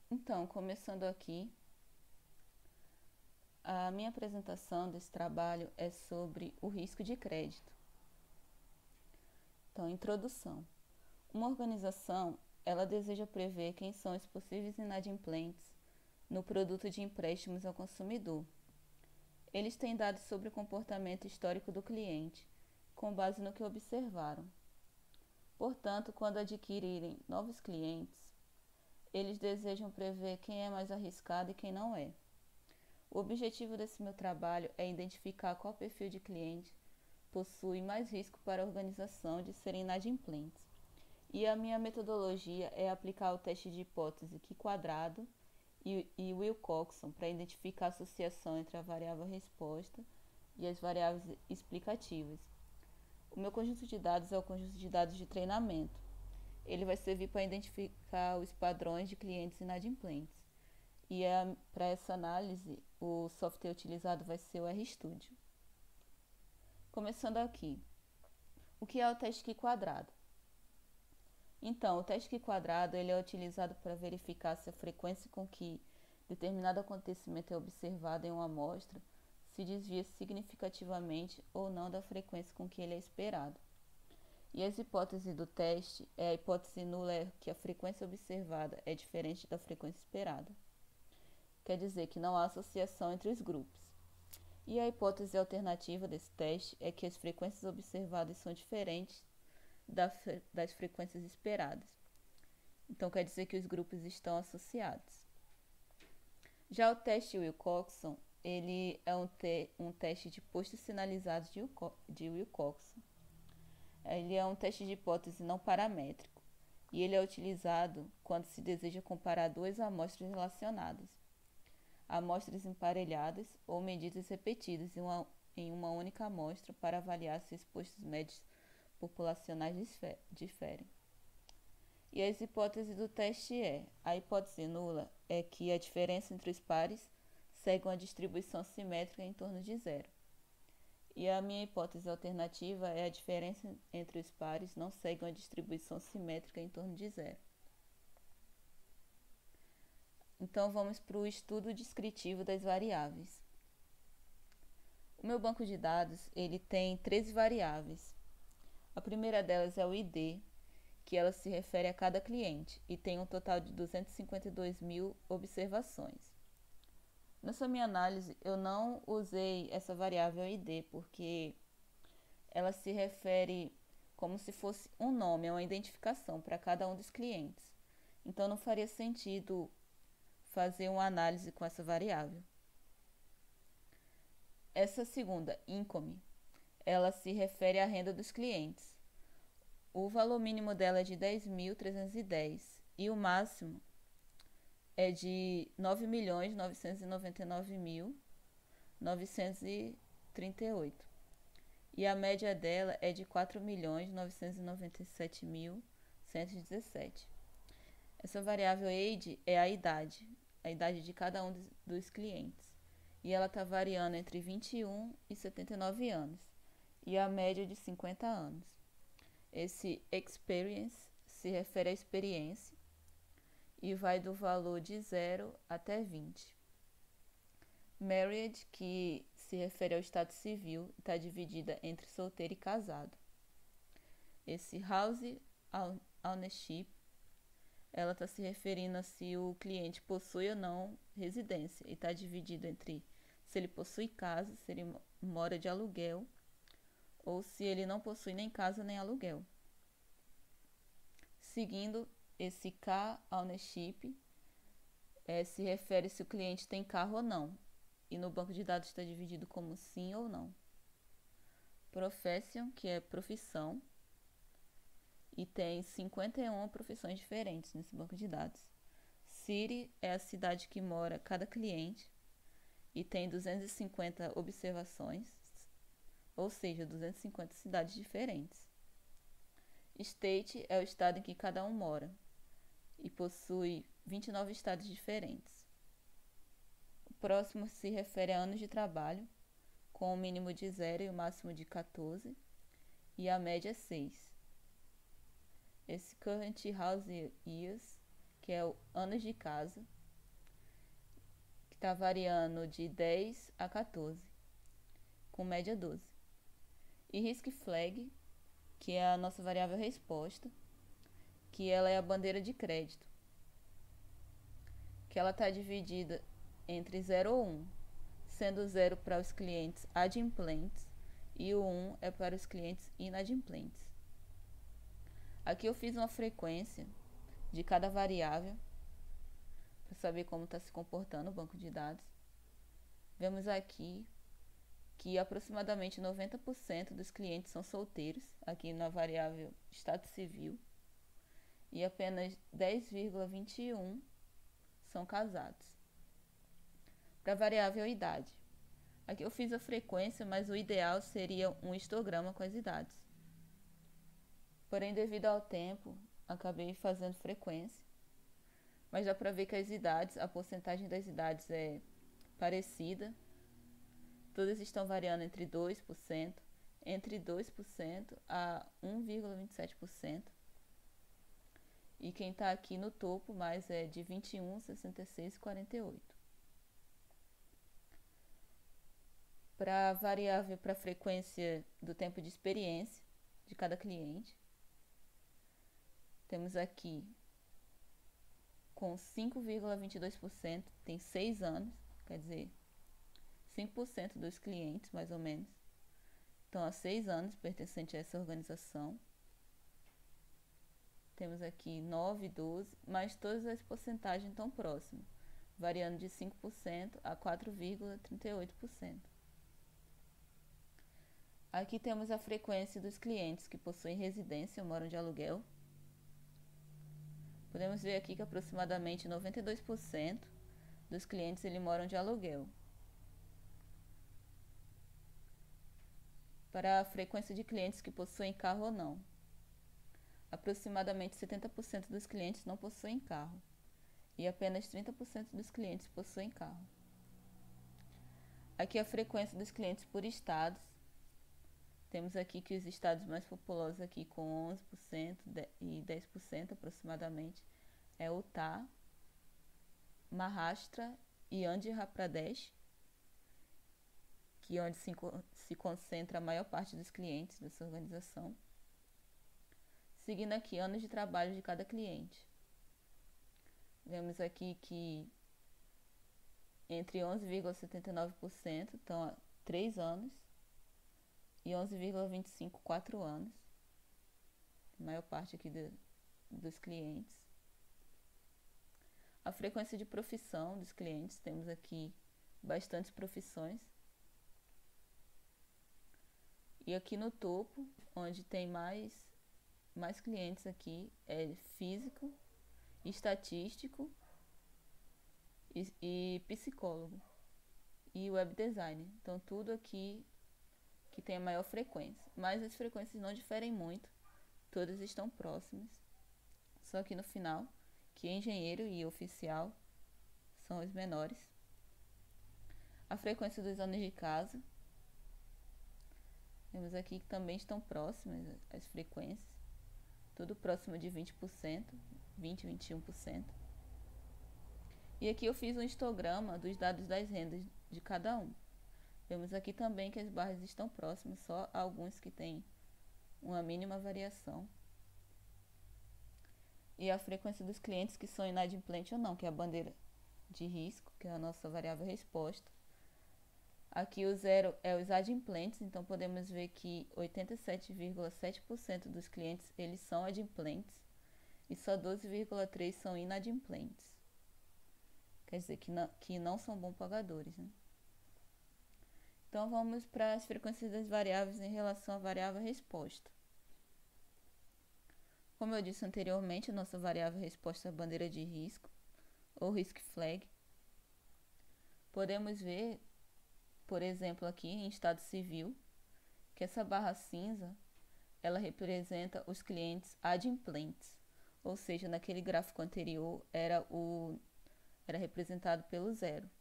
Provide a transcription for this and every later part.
Então, começando aqui, a minha apresentação desse trabalho é sobre o risco de crédito. Então, introdução. Uma organização, ela deseja prever quem são os possíveis inadimplentes no produto de empréstimos ao consumidor. Eles têm dados sobre o comportamento histórico do cliente, com base no que observaram. Portanto, quando adquirirem novos clientes, eles desejam prever quem é mais arriscado e quem não é. O objetivo desse meu trabalho é identificar qual perfil de cliente possui mais risco para a organização de serem inadimplentes. E a minha metodologia é aplicar o teste de hipótese Q-quadrado e Wilcoxon para identificar a associação entre a variável resposta e as variáveis explicativas. O meu conjunto de dados é o conjunto de dados de treinamento. Ele vai servir para identificar os padrões de clientes inadimplentes. E para essa análise, o software utilizado vai ser o RStudio. Começando aqui, o que é o teste Q-quadrado? Então, o teste Q-quadrado ele é utilizado para verificar se a frequência com que determinado acontecimento é observado em uma amostra se desvia significativamente ou não da frequência com que ele é esperado. E as hipóteses do teste a hipótese nula é que a frequência observada é diferente da frequência esperada. Quer dizer que não há associação entre os grupos. E a hipótese alternativa desse teste é que as frequências observadas são diferentes das frequências esperadas. Então quer dizer que os grupos estão associados. Já o teste Wilcoxon, ele é um teste de postos sinalizados de Wilcoxon. Ele é um teste de hipótese não paramétrico e ele é utilizado quando se deseja comparar duas amostras relacionadas, amostras emparelhadas ou medidas repetidas em uma única amostra para avaliar se os postos médios populacionais diferem. E as hipóteses do teste a hipótese nula é que a diferença entre os pares segue uma distribuição simétrica em torno de zero. E a minha hipótese alternativa é a diferença entre os pares não segue uma distribuição simétrica em torno de zero. Então vamos para o estudo descritivo das variáveis. O meu banco de dados ele tem 13 variáveis. A primeira delas é o ID, que ela se refere a cada cliente e tem um total de 252 mil observações. Nessa minha análise, eu não usei essa variável ID porque ela se refere como se fosse um nome, é uma identificação para cada um dos clientes. Então não faria sentido fazer uma análise com essa variável. Essa segunda, income, ela se refere à renda dos clientes. O valor mínimo dela é de 10.310 e o máximo é de 9.999.938. E a média dela é de 4.997.117. Essa variável age é a idade de cada um dos clientes. E ela está variando entre 21 e 79 anos. E a média de 50 anos. Esse experience se refere à experiência e vai do valor de 0 até 20. Married, que se refere ao estado civil, está dividida entre solteiro e casado. Esse house ownership, ela está se referindo a se o cliente possui ou não residência e está dividido entre se ele possui casa, se ele mora de aluguel ou se ele não possui nem casa nem aluguel. Seguindo, esse car ownership se refere se o cliente tem carro ou não, e no banco de dados está dividido como sim ou não. Profession, que é profissão, e tem 51 profissões diferentes nesse banco de dados. City é a cidade que mora cada cliente e tem 250 observações, ou seja, 250 cidades diferentes. State é o estado em que cada um mora e possui 29 estados diferentes. O próximo se refere a anos de trabalho, com o mínimo de 0 e o máximo de 14, e a média é 6. Esse current house years, que é o anos de casa, que está variando de 10 a 14, com média 12. E risk flag, que é a nossa variável resposta, que ela é a bandeira de crédito, que ela está dividida entre 0 ou 1, sendo o 0 para os clientes adimplentes e o 1 é para os clientes inadimplentes. Aqui eu fiz uma frequência de cada variável para saber como está se comportando o banco de dados. Vemos aqui que aproximadamente 90% dos clientes são solteiros, aqui na variável estado civil, e apenas 10,21 são casados. Para a variável idade, aqui eu fiz a frequência, mas o ideal seria um histograma com as idades. Porém, devido ao tempo, acabei fazendo frequência, mas dá para ver que as idades, a porcentagem das idades é parecida. Todas estão variando entre 2%, entre 2% a 1,27%. E quem está aqui no topo mais é de 21, 66 e 48. Para a variável para a frequência do tempo de experiência de cada cliente, temos aqui com 5,22%, tem 6 anos, quer dizer, 5% dos clientes, mais ou menos, estão há 6 anos pertencentes a essa organização. Temos aqui 9, 12, mas todas as porcentagens estão próximas, variando de 5% a 4,38%. Aqui temos a frequência dos clientes que possuem residência ou moram de aluguel. Podemos ver aqui que aproximadamente 92% dos clientes moram de aluguel. Para a frequência de clientes que possuem carro ou não, aproximadamente 70% dos clientes não possuem carro e apenas 30% dos clientes possuem carro. Aqui a frequência dos clientes por estados. Temos aqui que os estados mais populosos aqui com 11% e 10% aproximadamente é Uttar, Maharashtra e Andhra Pradesh, que é onde se concentra a maior parte dos clientes dessa organização. Seguindo aqui anos de trabalho de cada cliente. Vemos aqui que entre 11,79% estão há 3 anos e 11,25%, 4 anos. A maior parte aqui dos clientes. A frequência de profissão dos clientes, temos aqui bastantes profissões. E aqui no topo, onde tem mais clientes aqui, é físico, estatístico e psicólogo e web designer. Então tudo aqui que tem a maior frequência, mas as frequências não diferem muito, todas estão próximas, só que no final, que engenheiro e oficial são os menores. A frequência dos anos de casa, temos aqui que também estão próximas as frequências, tudo próximo de 20%, 20, 21%. E aqui eu fiz um histograma dos dados das rendas de cada um. Vemos aqui também que as barras estão próximas, só alguns que têm uma mínima variação. E a frequência dos clientes que são inadimplentes ou não, que é a bandeira de risco, que é a nossa variável resposta. Aqui o 0 é os adimplentes, então podemos ver que 87,7% dos clientes eles são adimplentes e só 12,3% são inadimplentes. Quer dizer que não são bons pagadores, né? Então vamos para as frequências das variáveis em relação à variável resposta. Como eu disse anteriormente, a nossa variável resposta é a bandeira de risco, ou risk flag. Podemos ver, por exemplo, aqui em estado civil, que essa barra cinza, ela representa os clientes adimplentes, ou seja, naquele gráfico anterior era representado pelo 0.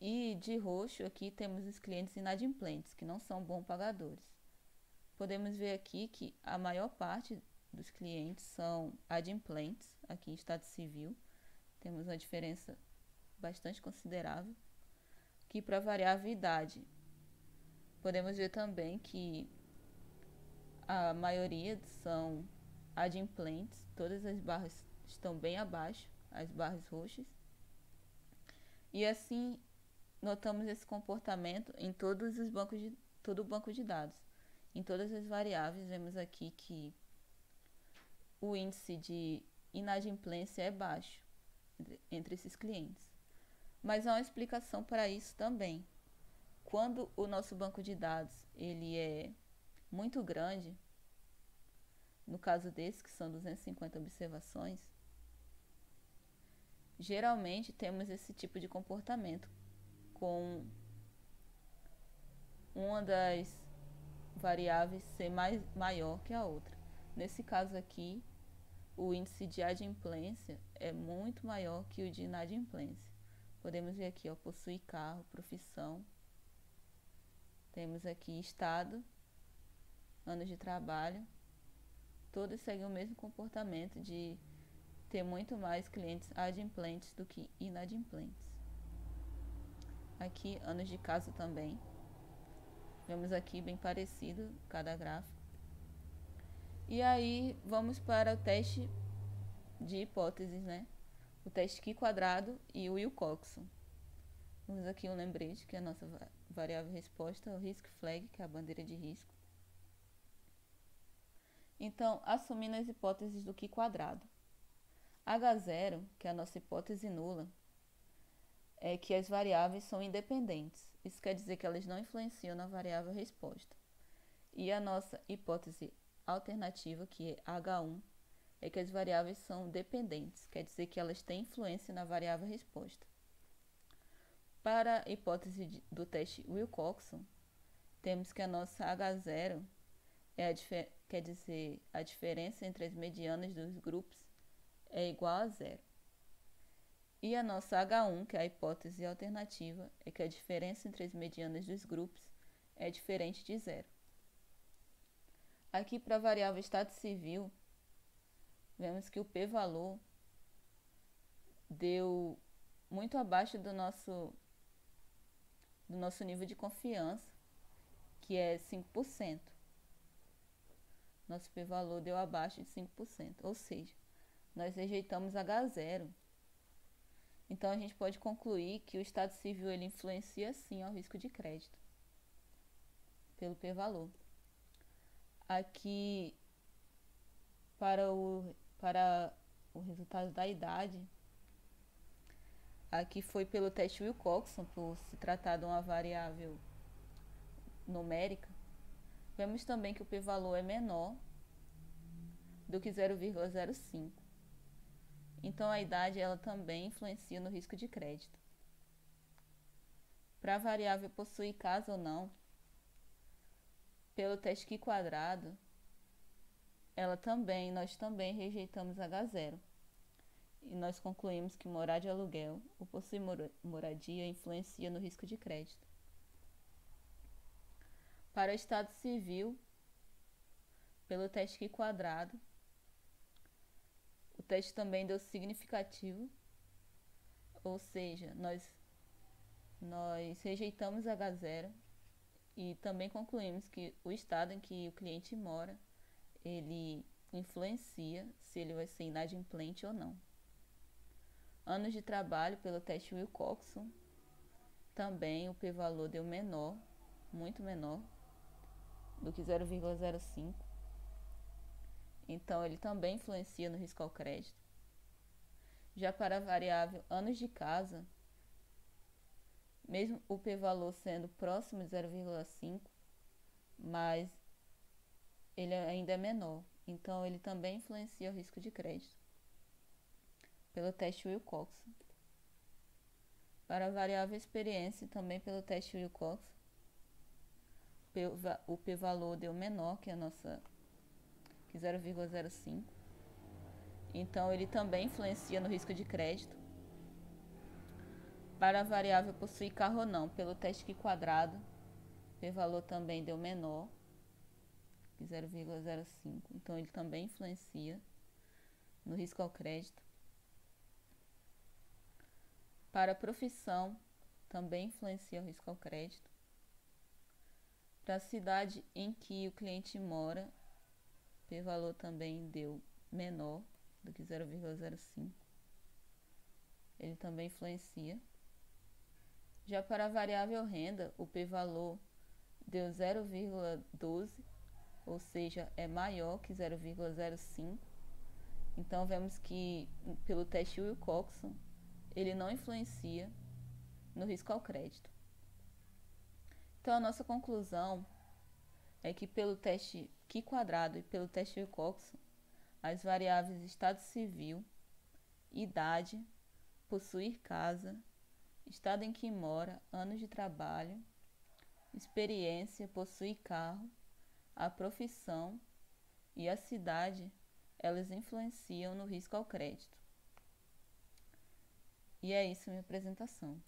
E de roxo aqui temos os clientes inadimplentes, que não são bons pagadores. Podemos ver aqui que a maior parte dos clientes são adimplentes, aqui em estado civil. temos uma diferença bastante considerável. Aqui para a variável idade, podemos ver também que a maioria são adimplentes, todas as barras estão bem abaixo, as barras roxas. E assim notamos esse comportamento em todos os bancos de todo o banco de dados. Em todas as variáveis, vemos aqui que o índice de inadimplência é baixo entre esses clientes. Mas há uma explicação para isso também. Quando o nosso banco de dados ele é muito grande, no caso desse, que são 250 observações, geralmente temos esse tipo de comportamento, com uma das variáveis ser maior que a outra. Nesse caso aqui, o índice de adimplência é muito maior que o de inadimplência. Podemos ver aqui, possui carro, profissão. Temos aqui estado, anos de trabalho. Todos seguem o mesmo comportamento de ter muito mais clientes adimplentes do que inadimplentes. Aqui, anos de casa também. Vemos aqui bem parecido cada gráfico. E aí, vamos para o teste de hipóteses, né? O teste Q² e o Wilcoxon. Vamos aqui um lembrete, que é a nossa variável resposta, o risk flag, que é a bandeira de risco. Então, assumindo as hipóteses do Q². H0, que é a nossa hipótese nula, é que as variáveis são independentes. Isso quer dizer que elas não influenciam na variável resposta. E a nossa hipótese alternativa, que é H1, é que as variáveis são dependentes. Quer dizer que elas têm influência na variável resposta. Para a hipótese do teste Wilcoxon, temos que a nossa H0 quer dizer a diferença entre as medianas dos grupos é igual a zero. E a nossa H1, que é a hipótese alternativa, é que a diferença entre as medianas dos grupos é diferente de zero. Aqui para a variável estado civil, vemos que o p-valor deu muito abaixo do nosso nível de confiança, que é 5%. Nosso p-valor deu abaixo de 5%, ou seja, nós rejeitamos H0. Então, a gente pode concluir que o estado civil ele influencia sim ao risco de crédito, pelo p-valor. Aqui, para o resultado da idade, aqui foi pelo teste Wilcoxon, por se tratar de uma variável numérica. Vemos também que o p-valor é menor do que 0,05. Então, a idade ela também influencia no risco de crédito. Para a variável possuir casa ou não, pelo teste Q², nós também rejeitamos H0. E nós concluímos que morar de aluguel ou possuir moradia influencia no risco de crédito. Para o estado civil, pelo teste Q², o teste também deu significativo, ou seja, nós rejeitamos H0 e também concluímos que o estado em que o cliente mora, ele influencia se ele vai ser inadimplente ou não. Anos de trabalho pelo teste Wilcoxon, também o p-valor deu menor, muito menor, do que 0,05. Então, ele também influencia no risco ao crédito. Já para a variável anos de casa, mesmo o p-valor sendo próximo de 0,5, mas ele ainda é menor. Então, ele também influencia o risco de crédito, pelo teste Wilcoxon. Para a variável experiência, também pelo teste Wilcoxon, o p-valor deu menor que a nossa 0,05. Então, ele também influencia no risco de crédito. Para a variável possuir carro ou não, pelo teste Q², p-valor também deu menor que 0,05. Então, ele também influencia no risco ao crédito. Para a profissão, também influencia o risco ao crédito. Para a cidade em que o cliente mora, p-valor também deu menor do que 0,05. Ele também influencia. Já para a variável renda, o p-valor deu 0,12, ou seja, é maior que 0,05. Então vemos que pelo teste Wilcoxon, ele não influencia no risco ao crédito. Então a nossa conclusão é que pelo teste Q² e pelo teste Wilcoxon, as variáveis estado civil, idade, possuir casa, estado em que mora, anos de trabalho, experiência, possuir carro, a profissão e a cidade, elas influenciam no risco ao crédito. E é isso minha apresentação.